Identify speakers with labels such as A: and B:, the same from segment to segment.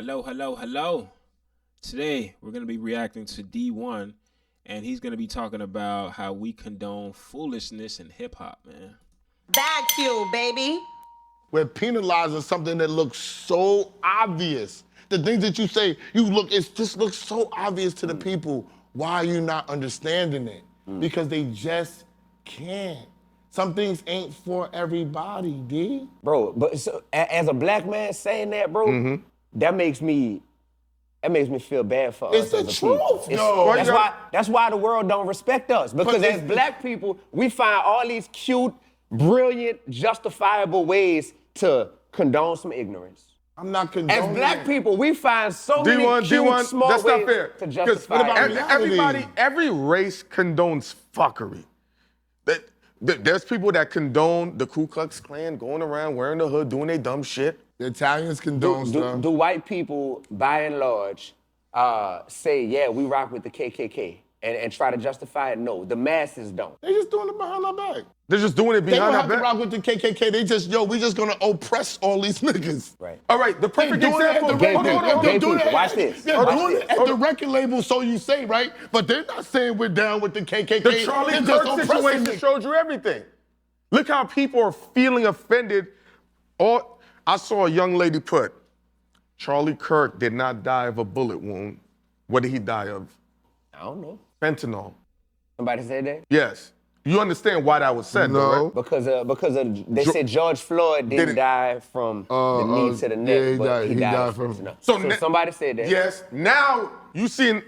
A: Hello, hello, hello. Today, we're going to be reacting to D1, and he's going to be talking about how we condone foolishness in hip hop, man.
B: Bag fuel, baby.
C: We're penalizing something that looks so obvious. The things that you say, it just looks so obvious to the people. Why are you not understanding it? Because they just can't. Some things ain't for everybody, D.
D: Bro, but so, as a black man saying that, bro, that makes me feel bad for
C: It's
D: us
C: the
D: as a people.
C: truth, though.
D: That's why the world don't respect us. Because as black people, we find all these cute, brilliant, justifiable ways to condone some ignorance.
C: I'm not condoning
D: As black
C: it.
D: people, we find so many cute, small
E: that's
D: ways
E: not fair.
D: to justify
C: reality?
E: Every race condones fuckery. There's people that condone the Ku Klux Klan going around wearing the hood, doing their dumb shit.
C: The Italians condone stuff.
D: Do white people, by and large, say, yeah, we rock with the KKK and try to justify it? No, the masses don't.
C: They just doing it behind our back.
E: They're just doing it
C: They don't
E: behind our
C: have to
E: back.
C: rock with the KKK. They just, we just gonna oppress all these niggas.
D: Right.
E: All right, the perfect
C: They doing it at
E: example.
C: the
D: Gay
C: record-
D: people,
C: they're
D: gay
C: doing
D: people,
C: it
D: watch
C: at-
D: this.
C: They're
D: Watch
C: doing
D: this.
C: it at the record label, so you say, right? But they're not saying we're down with the KKK.
E: The Charlie
C: They're just
E: Kirk
C: oppressing
E: situation
C: niggas.
E: showed you everything. Look how people are feeling offended. I saw a young lady put, Charlie Kirk did not die of a bullet wound. What did he die of?
D: I don't know.
E: Fentanyl.
D: Somebody said that?
E: Yes. You understand why that was said, though, right?
D: Because they said George Floyd didn't die from the knee to the neck,
C: yeah,
D: but he died
C: from.
D: fentanyl.
E: So
D: somebody said that.
E: Yes. Now you seen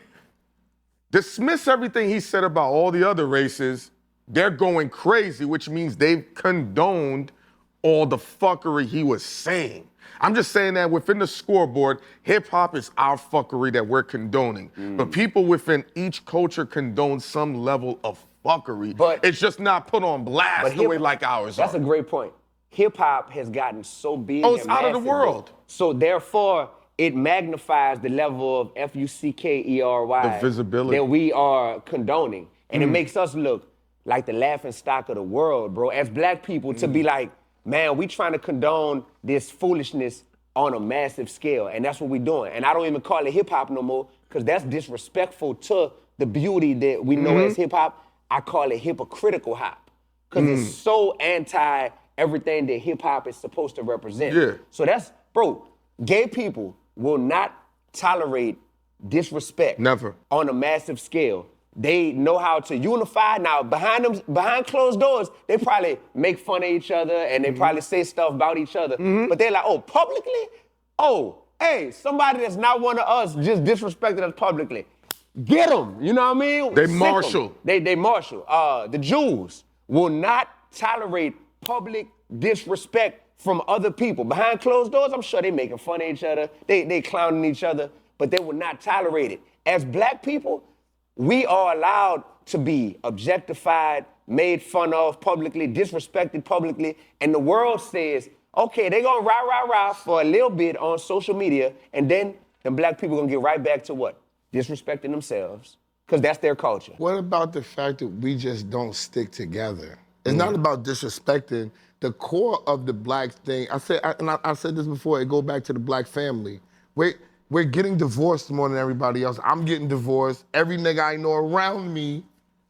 E: dismiss everything he said about all the other races. They're going crazy, which means they've condoned all the fuckery he was saying. I'm just saying that within the scoreboard, hip hop is our fuckery that we're condoning. But people within each culture condone some level of fuckery.
D: But
E: it's just not put on blast the way like ours
D: That's
E: are.
D: a great point. Hip hop has gotten so big.
E: Oh, it's
D: and
E: out of the
D: massive,
E: world.
D: So therefore, it magnifies the level of FUCKERY
E: The visibility.
D: that we are condoning. And it makes us look like the laughing stock of the world, bro. As black people, to be like, man, we trying to condone this foolishness on a massive scale. And that's what we're doing. And I don't even call it hip hop no more, because that's disrespectful to the beauty that we know as hip hop. I call it hypocritical hop, because it's so anti everything that hip hop is supposed to represent.
E: Yeah.
D: So that's, bro, gay people will not tolerate disrespect.
E: Never.
D: On a massive scale. They know how to unify. Now, behind closed doors, they probably make fun of each other and they probably say stuff about each other. But they're like, oh, publicly? Oh, hey, somebody that's not one of us just disrespected us publicly. Get them, you know what I mean?
E: They
D: Sick 'em.
E: marshal.
D: They marshal. The Jews will not tolerate public disrespect from other people. Behind closed doors, I'm sure they making fun of each other. They clowning each other, but they will not tolerate it. As black people, we are allowed to be objectified, made fun of publicly, disrespected publicly, and the world says, okay, they gonna rah for a little bit on social media, and then the black people gonna get right back to what? Disrespecting themselves, because that's their culture.
C: What about the fact that we just don't stick together? It's not about disrespecting. The core of the black thing, I said this before, it goes back to the black family. We're getting divorced more than everybody else. I'm getting divorced. Every nigga I know around me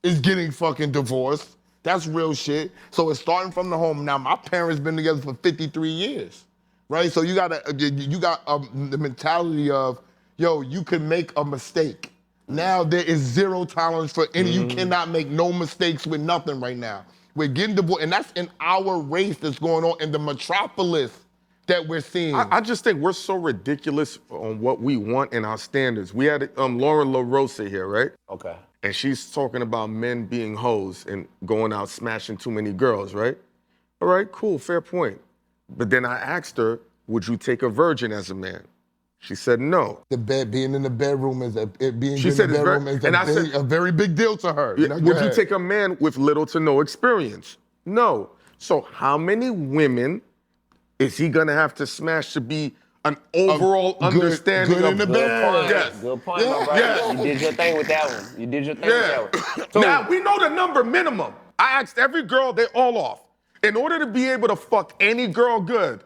C: is getting fucking divorced. That's real shit. So it's starting from the home. Now, my parents been together for 53 years, right? So you got the mentality of, yo, you can make a mistake. Now there is zero tolerance for any, you cannot make no mistakes with nothing right now. We're getting divorced, and that's in our race that's going on in the metropolis that we're seeing.
E: I just think we're so ridiculous on what we want and our standards. We had Lauren LaRosa here, right?
D: Okay.
E: And she's talking about men being hoes and going out smashing too many girls, right? All right, cool, fair point. But then I asked her, would you take a virgin as a man? She said no.
C: Being in the bedroom is a very big deal to her.
E: Would you take a man with little to no experience? No. So how many women is he gonna have to smash to be an overall understanding
C: good
E: of
C: in the
E: good
C: bed.
E: point? Yes.
D: Good point, my brother.
E: Yes.
D: You did your thing with that one. You did your thing with that one. So,
E: Now, we know the number minimum. I asked every girl, they all off. In order to be able to fuck any girl good,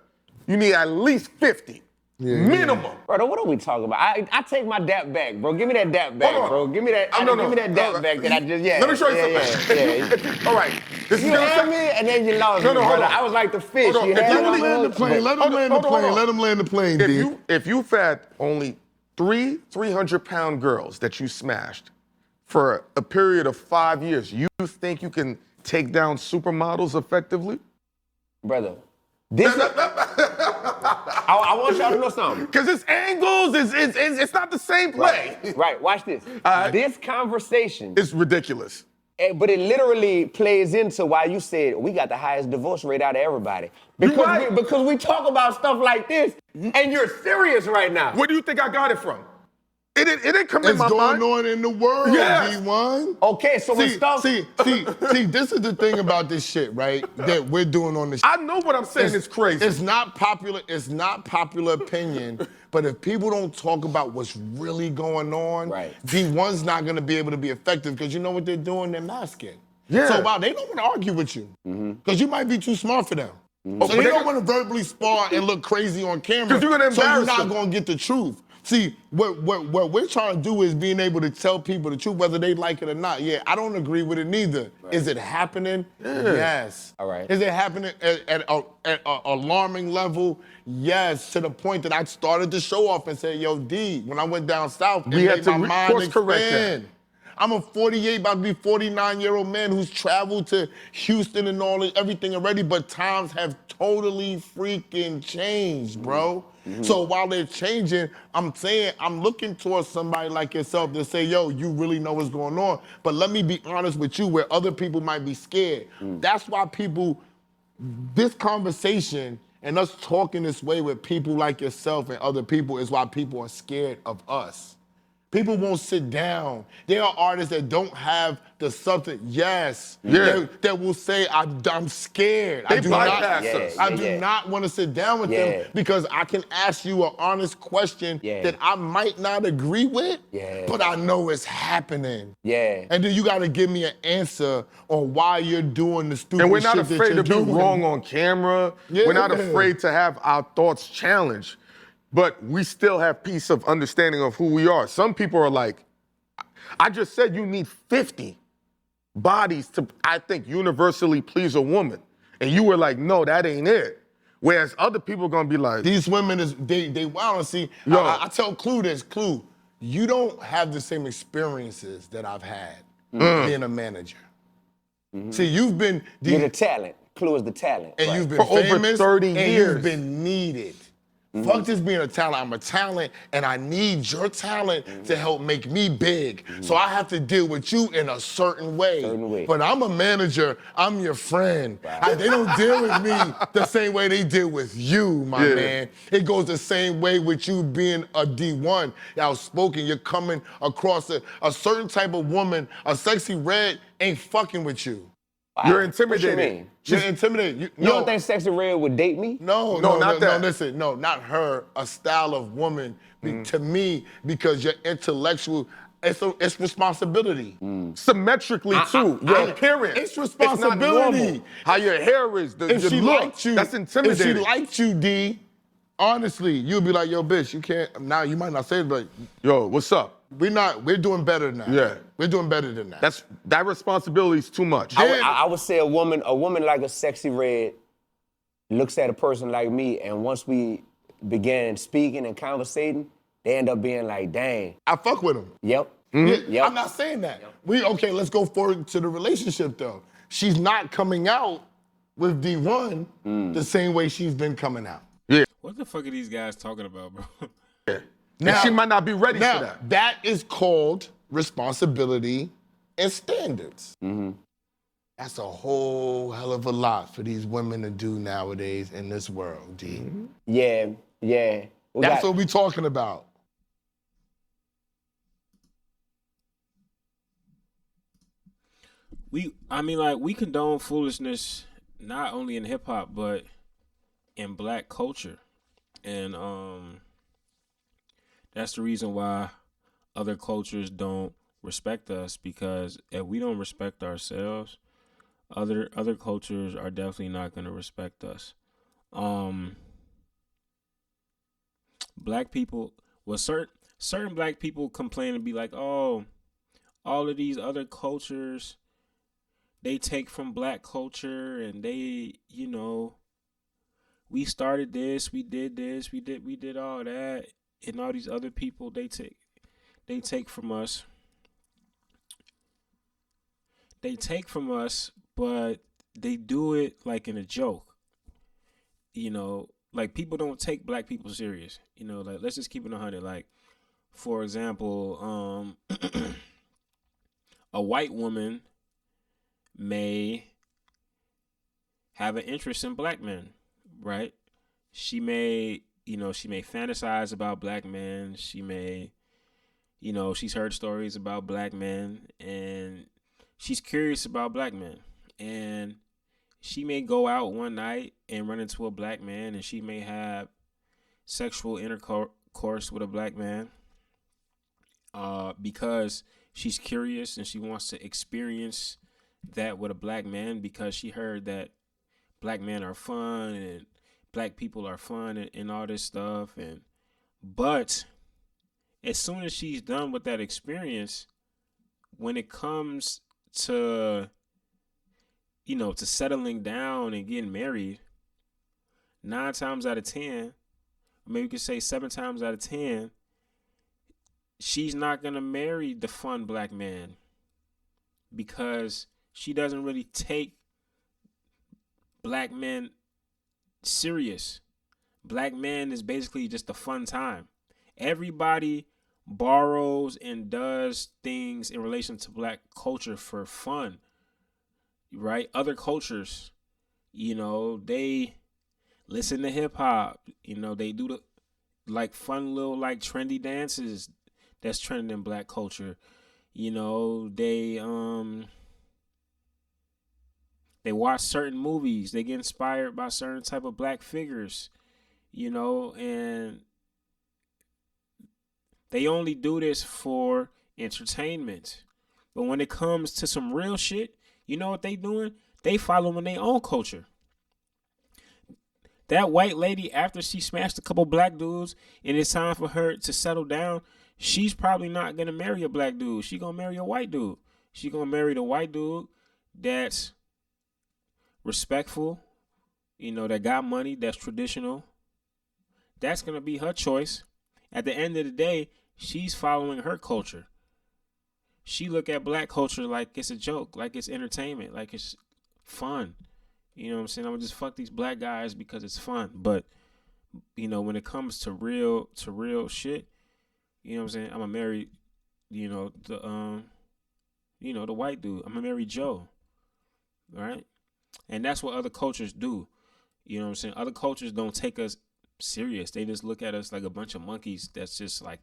E: you need at least 50. Minimum.
D: Brother, what are we talking about? I take my dap back, bro. Give me that dap back,
E: Hold on.
D: bro. Give me that.
E: No,
D: Give me that dap back that I just. Yeah.
E: Let me show you
D: yeah,
E: something.
D: Yeah.
E: All right. This
D: You
E: is gonna
D: had me, and then you lost
E: No,
D: me,
E: no, hold
D: brother.
E: on.
D: I was like the fish.
E: Hold on.
D: You
E: If
D: had
E: you
D: me
E: really
D: on
C: land the
D: the
C: plane.
D: hook.
C: Let him land the plane. Let him land the plane, D.
E: If you've had only 300-pound girls that you smashed for a period of 5 years, you think you can take down supermodels effectively?
D: Brother. This I want y'all to know something.
E: Because it's angles, it's not the same play.
D: Right. Watch this. This conversation,
E: It's ridiculous.
D: but it literally plays into why you said we got the highest divorce rate out of everybody.
E: You right.
D: Because we talk about stuff like this, and you're serious right now.
E: Where do you think I got it from? It didn't come in
C: It's
E: my
C: going
E: mind.
C: on in the world,
E: Yes.
C: D1.
D: Okay, so when
C: See,
D: stuff.
C: see, this is the thing about this shit, right? That we're doing on this.
E: I know what I'm saying is crazy.
C: It's not popular. It's not popular opinion. But if people don't talk about what's really going on,
D: Right.
C: D1's not going to be able to be effective because you know what they're doing? They're masking.
E: Yeah.
C: So while they don't want to argue with you, because you might be too smart for them.
E: Oh,
C: So
E: but
C: they
E: they
C: don't
E: got-
C: want to verbally spar and look crazy on camera.
E: 'Cause you're gonna
C: so you're
E: embarrass
C: not
E: them.
C: going to get the truth. See, what we're trying to do is being able to tell people the truth, whether they like it or not. Yeah, I don't agree with it neither. Right. Is it happening? Yes.
D: All right.
C: Is it happening at an alarming level? Yes, to the point that I started to show off and say, yo, D, when I went down south,
E: We
C: it
E: had
C: made
E: to
C: my mind
E: course correct that.
C: expand. I'm a 48, about to be 49-year-old man who's traveled to Houston and everything already, but times have totally freaking changed, bro. So while they're changing, I'm saying I'm looking towards somebody like yourself to say, yo, you really know what's going on. But let me be honest with you, where other people might be scared. That's why this conversation and us talking this way with people like yourself and other people is why people are scared of us. People won't sit down. There are artists that don't have the substance. Yes.
E: Yeah.
C: That will say, I'm scared.
E: They
C: I do
E: bypass
C: not,
E: us.
C: I do not want to sit down with them because I can ask you an honest question that I might not agree with, but I know it's happening.
D: Yeah.
C: And then you got to give me an answer on why you're doing the stupid shit
E: And we're not
C: that
E: afraid
C: you're
E: to be
C: doing.
E: wrong on camera.
C: Yeah.
E: We're not afraid to have our thoughts challenged. But we still have piece of understanding of who we are. Some people are like, I just said you need 50 bodies to, I think, universally please a woman. And you were like, no, that ain't it. Whereas other people are gonna be like,
C: these women they wild. See,
E: Yo.
C: I tell Clue this, Clue, you don't have the same experiences that I've had being a manager. See, you've been
D: You're the talent. Clue is the talent.
C: and
D: right.
C: you've been
E: For over
C: famous
E: 30
C: and
E: years.
C: you've been needed. Fuck just being a talent. I'm a talent, and I need your talent to help make me big. So I have to deal with you in a certain way. But I'm a manager. I'm your friend. They don't deal with me the same way they deal with you, my man. It goes the same way with you being a D1, outspoken. You're coming across a certain type of woman. A sexy red ain't fucking with you.
E: you're
D: What
E: intimidated.
D: you mean?
C: You're intimidated.
D: You don't think Sexy Red would date me?
C: No,
E: not that.
C: No, listen, no, not her. A style of woman to me, because you're intellectual. It's responsibility.
E: Symmetrically too. Your appearance.
C: It's
E: It's not
C: responsibility.
E: normal. How your hair is,
C: If
E: your
C: she
E: look,
C: liked you,
E: that's intimidating.
C: If she liked you, D, honestly, you'd be like, yo, bitch, you can't. Now you might not say it, but
E: Yo, what's up?
C: we're doing better than that.
E: Yeah.
C: We're doing better than that.
E: That responsibility is too much.
D: I would say a woman like a Sexy Red looks at a person like me, and once we begin speaking and conversating, they end up being like, dang.
C: I fuck with him.
D: Yep.
C: Yeah, I'm not saying that. Okay, let's go forward to the relationship though. She's not coming out with D1 the same way she's been coming out.
A: What the fuck are these guys talking about, bro?
E: And she might not be ready for
C: Now,
E: that.
C: that is called responsibility and standards. That's a whole hell of a lot for these women to do nowadays in this world, D.
D: Yeah.
C: That's what we talking about.
A: We condone foolishness not only in hip hop but in black culture, and that's the reason why other cultures don't respect us, because if we don't respect ourselves, other cultures are definitely not going to respect us. black people, well, certain black people complain and be like, oh, all of these other cultures, they take from black culture, and they, we started this, we did all that, and all these other people, they take from us. They take from us, but they do it like in a joke. Like people don't take black people serious. Like let's just keep it 100. Like, for example, a white woman may have an interest in black men, right? She may, she may fantasize about black men. She may, she's heard stories about black men, and she's curious about black men. And she may go out one night and run into a black man, and she may have sexual intercourse with a black man because she's curious and she wants to experience that with a black man, because she heard that black men are fun and black people are fun, and all this stuff. But as soon as she's done with that experience, when it comes to to settling down and getting married, 9 times out of 10, or maybe you could say 7 times out of 10, she's not gonna marry the fun black man, because she doesn't really take black men serious. Black men is basically just a fun time. Everybody borrows and does things in relation to black culture for fun, right? Other cultures, they listen to hip hop, they do the like fun little like trendy dances that's trending in black culture. They watch certain movies, they get inspired by certain type of black figures, and they only do this for entertainment. But when it comes to some real shit, you know what they doing? They following their own culture. That white lady, after she smashed a couple black dudes and it's time for her to settle down, she's probably not going to marry a black dude. She going to marry a white dude. She going to marry the white dude that's respectful, that got money, that's traditional. That's going to be her choice. At the end of the day, she's following her culture. She look at black culture like it's a joke, like it's entertainment, like it's fun. You know what I'm saying? I'm gonna just fuck these black guys because it's fun. But when it comes to real shit, you know what I'm saying? I'm gonna marry, the white dude. I'm gonna marry Joe. Right? And that's what other cultures do. You know what I'm saying? Other cultures don't take us serious. They just look at us like a bunch of monkeys that's just like,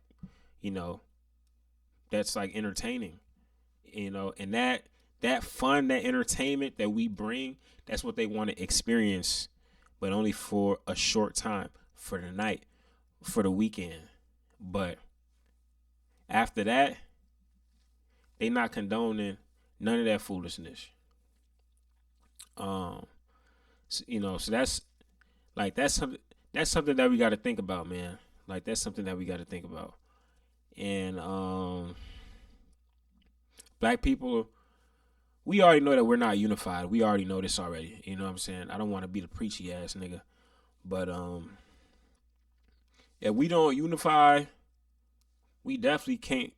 A: that's like entertaining. And that fun, that entertainment that we bring, that's what they want to experience, but only for a short time, for the night, for the weekend. But after that, they not condoning none of that foolishness. So that's something that we got to think about, man. Like that's something that we got to think about. And black people, we already know that we're not unified. We already know this already. You know what I'm saying? I don't want to be the preachy ass nigga, but if we don't unify, we definitely can't.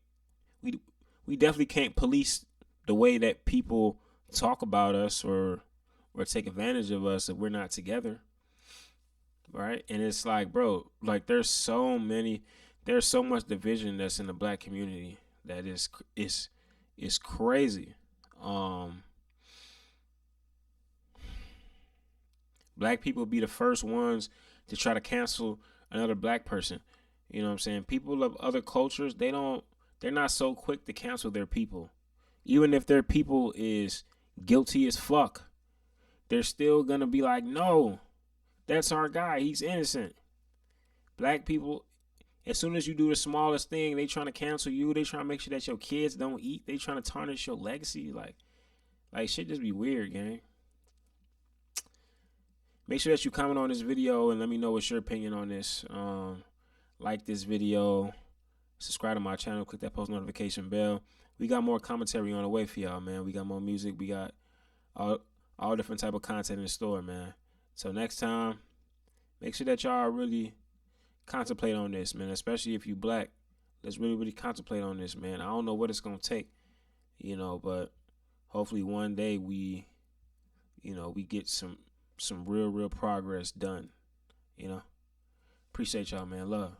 A: We definitely can't police the way that people talk about us or take advantage of us if we're not together, right? And it's like, bro, like there's so much division that's in the black community that is crazy. Black people be the first ones to try to cancel another black person. You know what I'm saying? People of other cultures, they're not so quick to cancel their people. Even if their people is guilty as fuck, they're still gonna be like, no, that's our guy, he's innocent. Black people, as soon as you do the smallest thing, they trying to cancel you. They trying to make sure that your kids don't eat. They trying to tarnish your legacy. Like shit just be weird, gang. Make sure that you comment on this video and let me know what's your opinion on this. like this video, subscribe to my channel, click that post notification bell. We got more commentary on the way for y'all, man. We got more music. We got all different type of content in the store, man. So next time, make sure that y'all really contemplate on this, man. Especially if you black, let's really contemplate on this, man. I don't know what it's gonna take, but hopefully one day we get some real progress done. Appreciate y'all, man. Love.